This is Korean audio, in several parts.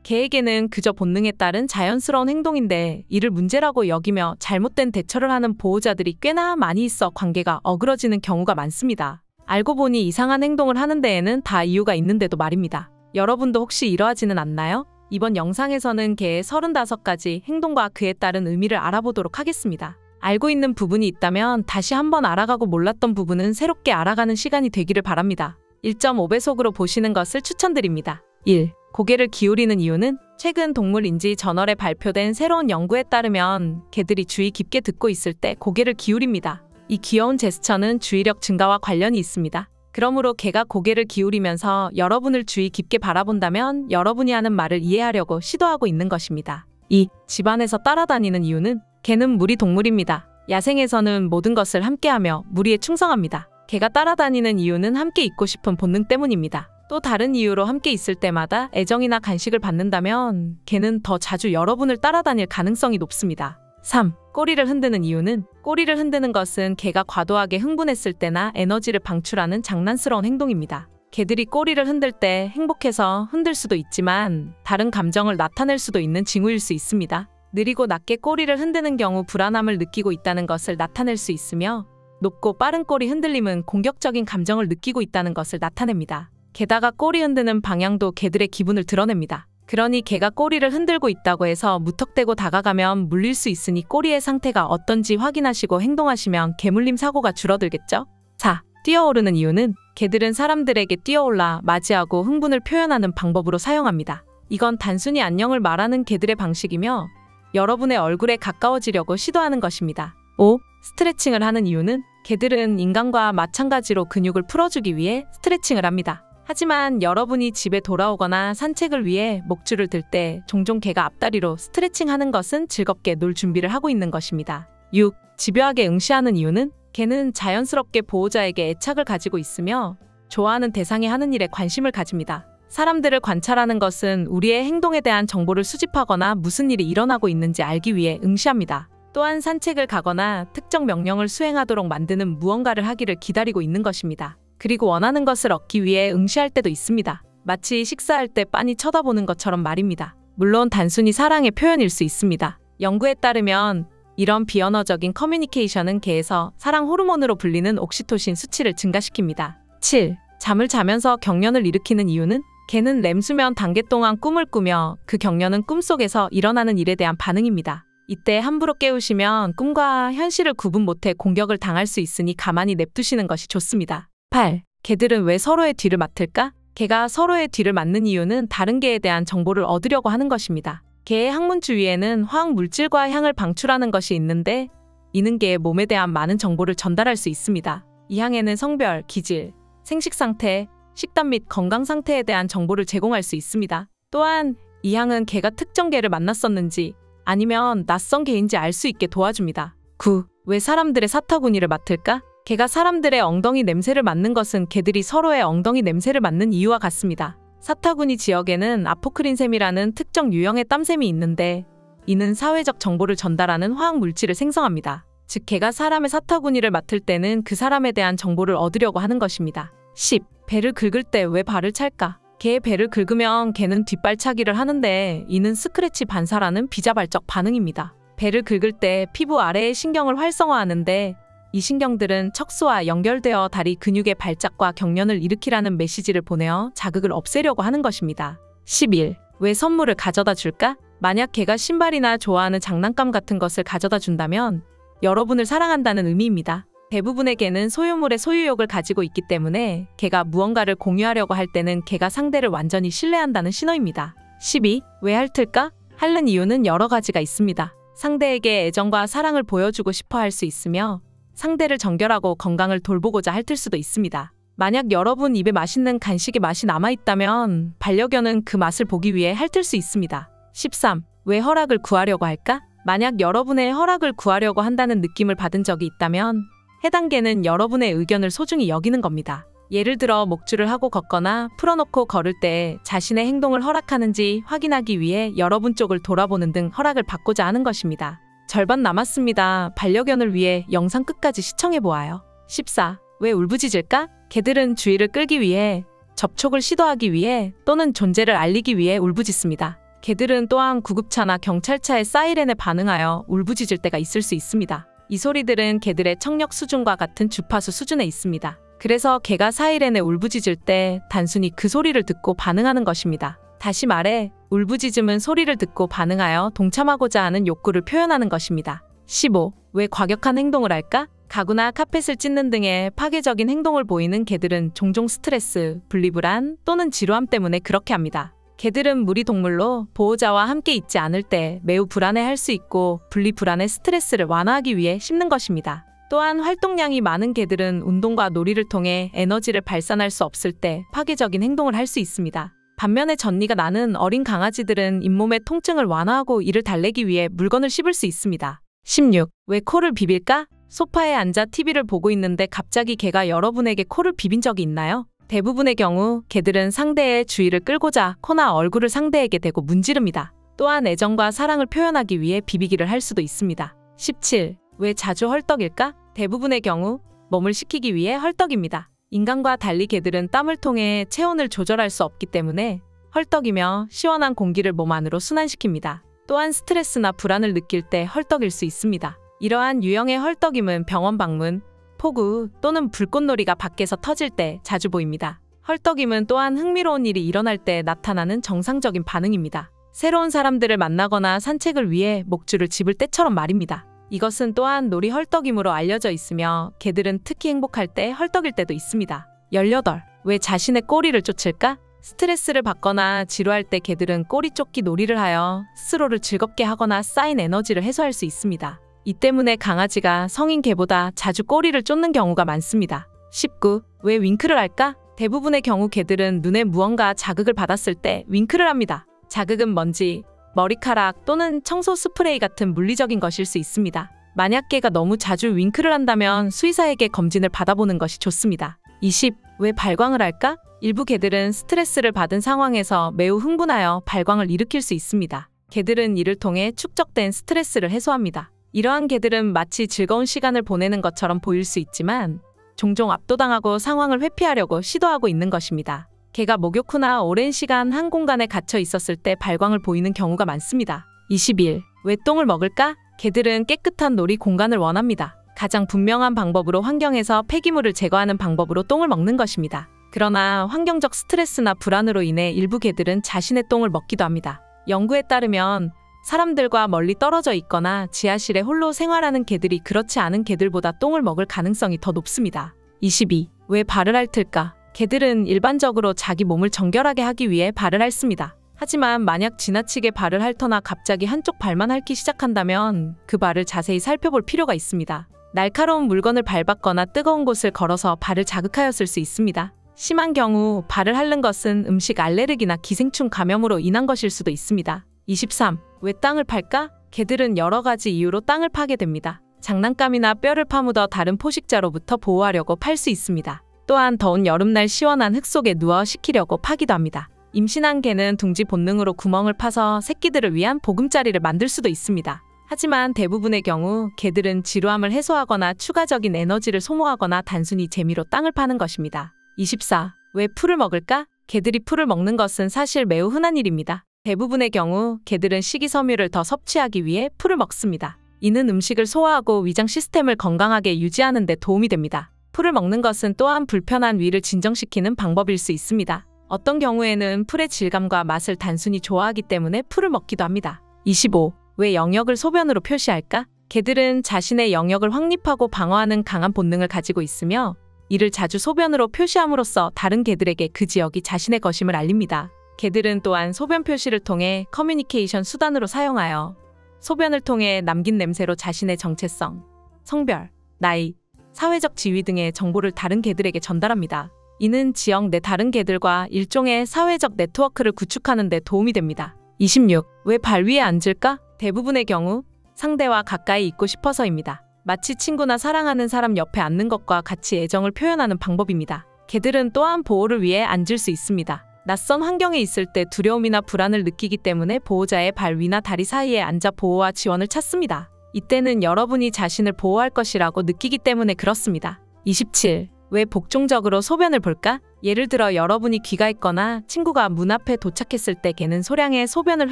개에게는 그저 본능에 따른 자연스러운 행동인데 이를 문제라고 여기며 잘못된 대처를 하는 보호자들이 꽤나 많이 있어 관계가 어그러지는 경우가 많습니다. 알고 보니 이상한 행동을 하는 데에는 다 이유가 있는데도 말입니다. 여러분도 혹시 이러하지는 않나요? 이번 영상에서는 개의 35가지 행동과 그에 따른 의미를 알아보도록 하겠습니다. 알고 있는 부분이 있다면 다시 한번 알아가고 몰랐던 부분은 새롭게 알아가는 시간이 되기를 바랍니다. 1.5배속으로 보시는 것을 추천드립니다. 1. 고개를 기울이는 이유는 최근 동물인지 저널에 발표된 새로운 연구에 따르면 개들이 주의 깊게 듣고 있을 때 고개를 기울입니다. 이 귀여운 제스처는 주의력 증가와 관련이 있습니다. 그러므로 개가 고개를 기울이면서 여러분을 주의 깊게 바라본다면 여러분이 하는 말을 이해하려고 시도하고 있는 것입니다. 2. 집안에서 따라다니는 이유는 개는 무리 동물입니다. 야생에서는 모든 것을 함께하며 무리에 충성합니다. 개가 따라다니는 이유는 함께 있고 싶은 본능 때문입니다. 또 다른 이유로 함께 있을 때마다 애정이나 간식을 받는다면 개는 더 자주 여러분을 따라다닐 가능성이 높습니다. 3. 꼬리를 흔드는 이유는 꼬리를 흔드는 것은 개가 과도하게 흥분했을 때나 에너지를 방출하는 장난스러운 행동입니다. 개들이 꼬리를 흔들 때 행복해서 흔들 수도 있지만 다른 감정을 나타낼 수도 있는 징후일 수 있습니다. 느리고 낮게 꼬리를 흔드는 경우 불안함을 느끼고 있다는 것을 나타낼 수 있으며 높고 빠른 꼬리 흔들림은 공격적인 감정을 느끼고 있다는 것을 나타냅니다. 게다가 꼬리 흔드는 방향도 개들의 기분을 드러냅니다. 그러니 개가 꼬리를 흔들고 있다고 해서 무턱대고 다가가면 물릴 수 있으니 꼬리의 상태가 어떤지 확인하시고 행동하시면 개물림 사고가 줄어들겠죠? 4. 뛰어오르는 이유는 개들은 사람들에게 뛰어올라 맞이하고 흥분을 표현하는 방법으로 사용합니다. 이건 단순히 안녕을 말하는 개들의 방식이며 여러분의 얼굴에 가까워지려고 시도하는 것입니다. 5. 스트레칭을 하는 이유는 개들은 인간과 마찬가지로 근육을 풀어주기 위해 스트레칭을 합니다. 하지만 여러분이 집에 돌아오거나 산책을 위해 목줄을 들 때 종종 개가 앞다리로 스트레칭하는 것은 즐겁게 놀 준비를 하고 있는 것입니다. 6. 집요하게 응시하는 이유는 개는 자연스럽게 보호자에게 애착을 가지고 있으며 좋아하는 대상이 하는 일에 관심을 가집니다. 사람들을 관찰하는 것은 우리의 행동에 대한 정보를 수집하거나 무슨 일이 일어나고 있는지 알기 위해 응시합니다. 또한 산책을 가거나 특정 명령을 수행하도록 만드는 무언가를 하기를 기다리고 있는 것입니다. 그리고 원하는 것을 얻기 위해 응시할 때도 있습니다. 마치 식사할 때 빤히 쳐다보는 것처럼 말입니다. 물론 단순히 사랑의 표현일 수 있습니다. 연구에 따르면 이런 비언어적인 커뮤니케이션은 개에서 사랑 호르몬으로 불리는 옥시토신 수치를 증가시킵니다. 7. 잠을 자면서 경련을 일으키는 이유는 개는 렘수면 단계 동안 꿈을 꾸며 그 경련은 꿈속에서 일어나는 일에 대한 반응입니다. 이때 함부로 깨우시면 꿈과 현실을 구분 못해 공격을 당할 수 있으니 가만히 냅두시는 것이 좋습니다. 8. 개들은 왜 서로의 뒤를 맡을까? 개가 서로의 뒤를 맡는 이유는 다른 개에 대한 정보를 얻으려고 하는 것입니다. 개의 항문 주위에는 화학 물질과 향을 방출하는 것이 있는데 이는 개의 몸에 대한 많은 정보를 전달할 수 있습니다. 이 향에는 성별, 기질, 생식 상태, 식단 및 건강 상태에 대한 정보를 제공할 수 있습니다. 또한 이 향은 개가 특정 개를 만났었는지 아니면 낯선 개인지 알 수 있게 도와줍니다. 9. 왜 사람들의 사타구니를 맡을까? 개가 사람들의 엉덩이 냄새를 맡는 것은 개들이 서로의 엉덩이 냄새를 맡는 이유와 같습니다. 사타구니 지역에는 아포크린샘이라는 특정 유형의 땀샘이 있는데 이는 사회적 정보를 전달하는 화학 물질을 생성합니다. 즉 개가 사람의 사타구니를 맡을 때는 그 사람에 대한 정보를 얻으려고 하는 것입니다. 10. 배를 긁을 때 왜 발을 찰까? 개의 배를 긁으면 개는 뒷발차기를 하는데 이는 스크래치 반사라는 비자발적 반응입니다. 배를 긁을 때 피부 아래의 신경을 활성화하는데 이 신경들은 척수와 연결되어 다리 근육의 발작과 경련을 일으키라는 메시지를 보내어 자극을 없애려고 하는 것입니다. 11. 왜 선물을 가져다 줄까? 만약 개가 신발이나 좋아하는 장난감 같은 것을 가져다 준다면 여러분을 사랑한다는 의미입니다. 대부분의 개는 소유물의 소유욕을 가지고 있기 때문에 개가 무언가를 공유하려고 할 때는 개가 상대를 완전히 신뢰한다는 신호입니다. 12. 왜 핥을까? 핥는 이유는 여러 가지가 있습니다. 상대에게 애정과 사랑을 보여주고 싶어 할 수 있으며 상대를 정결하고 건강을 돌보고자 핥을 수도 있습니다. 만약 여러분 입에 맛있는 간식의 맛이 남아있다면 반려견은 그 맛을 보기 위해 핥을 수 있습니다. 13. 왜 허락을 구하려고 할까? 만약 여러분의 허락을 구하려고 한다는 느낌을 받은 적이 있다면 해당 개는 여러분의 의견을 소중히 여기는 겁니다. 예를 들어 목줄을 하고 걷거나 풀어놓고 걸을 때 자신의 행동을 허락하는지 확인하기 위해 여러분 쪽을 돌아보는 등 허락을 받고자 하는 것입니다. 절반 남았습니다. 반려견을 위해 영상 끝까지 시청해보아요. 14. 왜 울부짖을까? 개들은 주의를 끌기 위해, 접촉을 시도하기 위해 또는 존재를 알리기 위해 울부짖습니다. 개들은 또한 구급차나 경찰차의 사이렌에 반응하여 울부짖을 때가 있을 수 있습니다. 이 소리들은 개들의 청력 수준과 같은 주파수 수준에 있습니다. 그래서 개가 사이렌에 울부짖을 때 단순히 그 소리를 듣고 반응하는 것입니다. 다시 말해 울부짖음은 소리를 듣고 반응하여 동참하고자 하는 욕구를 표현하는 것입니다. 15. 왜 과격한 행동을 할까? 가구나 카펫을 찢는 등의 파괴적인 행동을 보이는 개들은 종종 스트레스, 분리불안 또는 지루함 때문에 그렇게 합니다. 개들은 무리 동물로 보호자와 함께 있지 않을 때 매우 불안해할 수 있고 분리불안의 스트레스를 완화하기 위해 씹는 것입니다. 또한 활동량이 많은 개들은 운동과 놀이를 통해 에너지를 발산할 수 없을 때 파괴적인 행동을 할 수 있습니다. 반면에 전니가 나는 어린 강아지들은 잇몸의 통증을 완화하고 이를 달래기 위해 물건을 씹을 수 있습니다. 16. 왜 코를 비빌까? 소파에 앉아 TV를 보고 있는데 갑자기 개가 여러분에게 코를 비빈 적이 있나요? 대부분의 경우 개들은 상대의 주의를 끌고자 코나 얼굴을 상대에게 대고 문지릅니다. 또한 애정과 사랑을 표현하기 위해 비비기를 할 수도 있습니다. 17. 왜 자주 헐떡일까? 대부분의 경우 몸을 식히기 위해 헐떡입니다. 인간과 달리 개들은 땀을 통해 체온을 조절할 수 없기 때문에 헐떡이며 시원한 공기를 몸 안으로 순환시킵니다. 또한 스트레스나 불안을 느낄 때 헐떡일 수 있습니다. 이러한 유형의 헐떡임은 병원 방문, 폭우 또는 불꽃놀이가 밖에서 터질 때 자주 보입니다. 헐떡임은 또한 흥미로운 일이 일어날 때 나타나는 정상적인 반응입니다. 새로운 사람들을 만나거나 산책을 위해 목줄을 집을 때처럼 말입니다. 이것은 또한 놀이 헐떡임으로 알려져 있으며 개들은 특히 행복할 때 헐떡일 때도 있습니다. 18. 왜 자신의 꼬리를 쫓을까? 스트레스를 받거나 지루할 때 개들은 꼬리 쫓기 놀이를 하여 스스로를 즐겁게 하거나 쌓인 에너지를 해소할 수 있습니다. 이 때문에 강아지가 성인 개보다 자주 꼬리를 쫓는 경우가 많습니다. 19. 왜 윙크를 할까? 대부분의 경우 개들은 눈에 무언가 자극을 받았을 때 윙크를 합니다. 자극은 먼지, 머리카락 또는 청소 스프레이 같은 물리적인 것일 수 있습니다. 만약 개가 너무 자주 윙크를 한다면 수의사에게 검진을 받아보는 것이 좋습니다. 20. 왜 발광을 할까? 일부 개들은 스트레스를 받은 상황에서 매우 흥분하여 발광을 일으킬 수 있습니다. 개들은 이를 통해 축적된 스트레스를 해소합니다. 이러한 개들은 마치 즐거운 시간을 보내는 것처럼 보일 수 있지만 종종 압도당하고 상황을 회피하려고 시도하고 있는 것입니다. 개가 목욕 후나 오랜 시간 한 공간에 갇혀 있었을 때 발광을 보이는 경우가 많습니다. 21. 왜 똥을 먹을까? 개들은 깨끗한 놀이 공간을 원합니다. 가장 분명한 방법으로 환경에서 폐기물을 제거하는 방법으로 똥을 먹는 것입니다. 그러나 환경적 스트레스나 불안으로 인해 일부 개들은 자신의 똥을 먹기도 합니다. 연구에 따르면 사람들과 멀리 떨어져 있거나 지하실에 홀로 생활하는 개들이 그렇지 않은 개들보다 똥을 먹을 가능성이 더 높습니다. 22. 왜 발을 핥을까? 개들은 일반적으로 자기 몸을 정결하게 하기 위해 발을 핥습니다. 하지만 만약 지나치게 발을 핥거나 갑자기 한쪽 발만 핥기 시작한다면 그 발을 자세히 살펴볼 필요가 있습니다. 날카로운 물건을 밟았거나 뜨거운 곳을 걸어서 발을 자극하였을 수 있습니다. 심한 경우 발을 핥는 것은 음식 알레르기나 기생충 감염으로 인한 것일 수도 있습니다. 23. 왜 땅을 팔까? 개들은 여러 가지 이유로 땅을 파게 됩니다. 장난감이나 뼈를 파묻어 다른 포식자로부터 보호하려고 팔 수 있습니다. 또한 더운 여름날 시원한 흙 속에 누워 식히려고 파기도 합니다. 임신한 개는 둥지 본능으로 구멍을 파서 새끼들을 위한 보금자리를 만들 수도 있습니다. 하지만 대부분의 경우 개들은 지루함을 해소하거나 추가적인 에너지를 소모하거나 단순히 재미로 땅을 파는 것입니다. 24. 왜 풀을 먹을까? 개들이 풀을 먹는 것은 사실 매우 흔한 일입니다. 대부분의 경우 개들은 식이섬유를 더 섭취하기 위해 풀을 먹습니다. 이는 음식을 소화하고 위장 시스템을 건강하게 유지하는 데 도움이 됩니다. 풀을 먹는 것은 또한 불편한 위를 진정시키는 방법일 수 있습니다. 어떤 경우에는 풀의 질감과 맛을 단순히 좋아하기 때문에 풀을 먹기도 합니다. 25. 왜 영역을 소변으로 표시할까? 개들은 자신의 영역을 확립하고 방어하는 강한 본능을 가지고 있으며 이를 자주 소변으로 표시함으로써 다른 개들에게 그 지역이 자신의 것임을 알립니다. 개들은 또한 소변 표시를 통해 커뮤니케이션 수단으로 사용하여 소변을 통해 남긴 냄새로 자신의 정체성, 성별, 나이, 사회적 지위 등의 정보를 다른 개들에게 전달합니다. 이는 지역 내 다른 개들과 일종의 사회적 네트워크를 구축하는 데 도움이 됩니다. 26. 왜 발 위에 앉을까? 대부분의 경우 상대와 가까이 있고 싶어서입니다. 마치 친구나 사랑하는 사람 옆에 앉는 것과 같이 애정을 표현하는 방법입니다. 개들은 또한 보호를 위해 앉을 수 있습니다. 낯선 환경에 있을 때 두려움이나 불안을 느끼기 때문에 보호자의 발 위나 다리 사이에 앉아 보호와 지원을 찾습니다. 이때는 여러분이 자신을 보호할 것이라고 느끼기 때문에 그렇습니다. 27. 왜 복종적으로 소변을 볼까? 예를 들어 여러분이 귀가했거나 친구가 문 앞에 도착했을 때 개는 소량의 소변을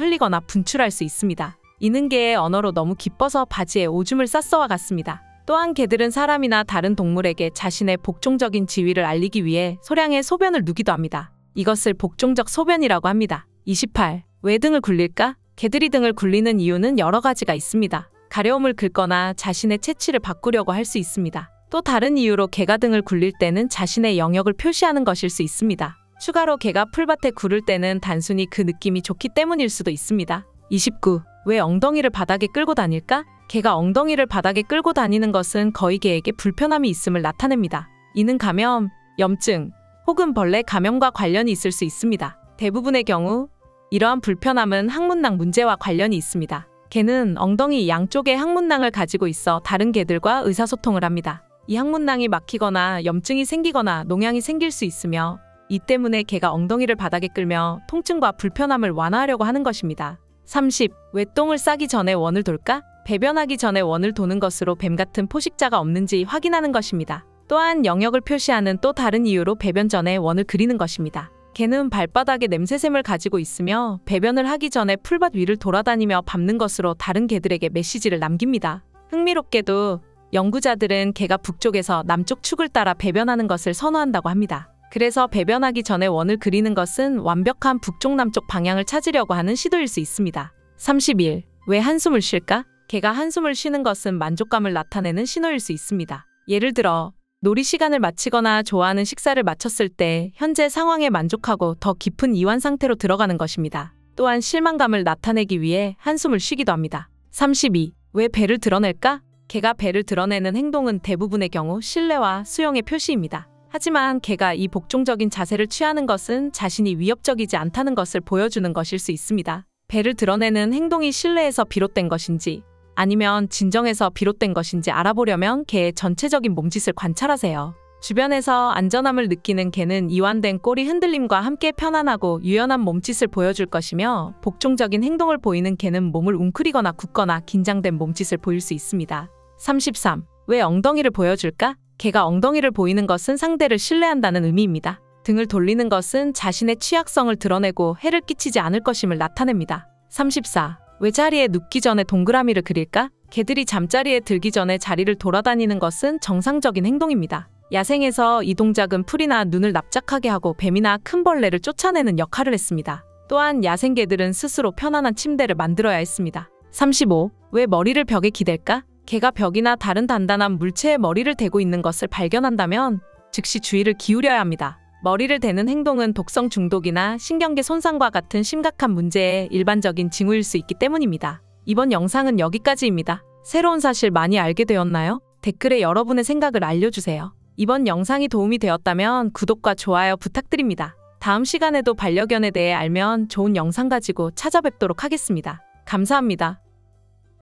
흘리거나 분출할 수 있습니다. 이는 개의 언어로 너무 기뻐서 바지에 오줌을 쌌어와 같습니다. 또한 개들은 사람이나 다른 동물에게 자신의 복종적인 지위를 알리기 위해 소량의 소변을 누기도 합니다. 이것을 복종적 소변이라고 합니다. 28. 왜 등을 굴릴까? 개들이 등을 굴리는 이유는 여러 가지가 있습니다. 가려움을 긁거나 자신의 체취를 바꾸려고 할 수 있습니다. 또 다른 이유로 개가 등을 굴릴 때는 자신의 영역을 표시하는 것일 수 있습니다. 추가로 개가 풀밭에 구를 때는 단순히 그 느낌이 좋기 때문일 수도 있습니다. 29. 왜 엉덩이를 바닥에 끌고 다닐까? 개가 엉덩이를 바닥에 끌고 다니는 것은 거의 개에게 불편함이 있음을 나타냅니다. 이는 감염, 염증, 혹은 벌레 감염과 관련이 있을 수 있습니다. 대부분의 경우 이러한 불편함은 항문낭 문제와 관련이 있습니다. 개는 엉덩이 양쪽에 항문낭을 가지고 있어 다른 개들과 의사소통을 합니다. 이 항문낭이 막히거나 염증이 생기거나 농양이 생길 수 있으며 이 때문에 개가 엉덩이를 바닥에 끌며 통증과 불편함을 완화하려고 하는 것입니다. 30. 왜 똥을 싸기 전에 원을 돌까? 배변하기 전에 원을 도는 것으로 뱀 같은 포식자가 없는지 확인하는 것입니다. 또한 영역을 표시하는 또 다른 이유로 배변 전에 원을 그리는 것입니다. 개는 발바닥에 냄새샘을 가지고 있으며 배변을 하기 전에 풀밭 위를 돌아다니며 밟는 것으로 다른 개들에게 메시지를 남깁니다. 흥미롭게도 연구자들은 개가 북쪽에서 남쪽 축을 따라 배변하는 것을 선호한다고 합니다. 그래서 배변하기 전에 원을 그리는 것은 완벽한 북쪽-남쪽 방향을 찾으려고 하는 시도일 수 있습니다. 31. 왜 한숨을 쉴까? 개가 한숨을 쉬는 것은 만족감을 나타내는 신호일 수 있습니다. 예를 들어 놀이 시간을 마치거나 좋아하는 식사를 마쳤을 때 현재 상황에 만족하고 더 깊은 이완 상태로 들어가는 것입니다. 또한 실망감을 나타내기 위해 한숨을 쉬기도 합니다. 32. 왜 배를 드러낼까? 개가 배를 드러내는 행동은 대부분의 경우 신뢰와 수용의 표시입니다. 하지만 개가 이 복종적인 자세를 취하는 것은 자신이 위협적이지 않다는 것을 보여주는 것일 수 있습니다. 배를 드러내는 행동이 신뢰에서 비롯된 것인지 아니면 진정에서 비롯된 것인지 알아보려면 개의 전체적인 몸짓을 관찰하세요. 주변에서 안전함을 느끼는 개는 이완된 꼬리 흔들림과 함께 편안하고 유연한 몸짓을 보여줄 것이며 복종적인 행동을 보이는 개는 몸을 웅크리거나 굳거나 긴장된 몸짓을 보일 수 있습니다. 33. 왜 엉덩이를 보여줄까? 개가 엉덩이를 보이는 것은 상대를 신뢰한다는 의미입니다. 등을 돌리는 것은 자신의 취약성을 드러내고 해를 끼치지 않을 것임을 나타냅니다. 34. 왜 자리에 눕기 전에 동그라미를 그릴까? 개들이 잠자리에 들기 전에 자리를 돌아다니는 것은 정상적인 행동입니다. 야생에서 이 동작은 풀이나 눈을 납작하게 하고 뱀이나 큰 벌레를 쫓아내는 역할을 했습니다. 또한 야생개들은 스스로 편안한 침대를 만들어야 했습니다. 35. 왜 머리를 벽에 기댈까? 개가 벽이나 다른 단단한 물체에 머리를 대고 있는 것을 발견한다면 즉시 주의를 기울여야 합니다. 머리를 대는 행동은 독성 중독이나 신경계 손상과 같은 심각한 문제의 일반적인 징후일 수 있기 때문입니다. 이번 영상은 여기까지입니다. 새로운 사실 많이 알게 되었나요? 댓글에 여러분의 생각을 알려주세요. 이번 영상이 도움이 되었다면 구독과 좋아요 부탁드립니다. 다음 시간에도 반려견에 대해 알면 좋은 영상 가지고 찾아뵙도록 하겠습니다. 감사합니다.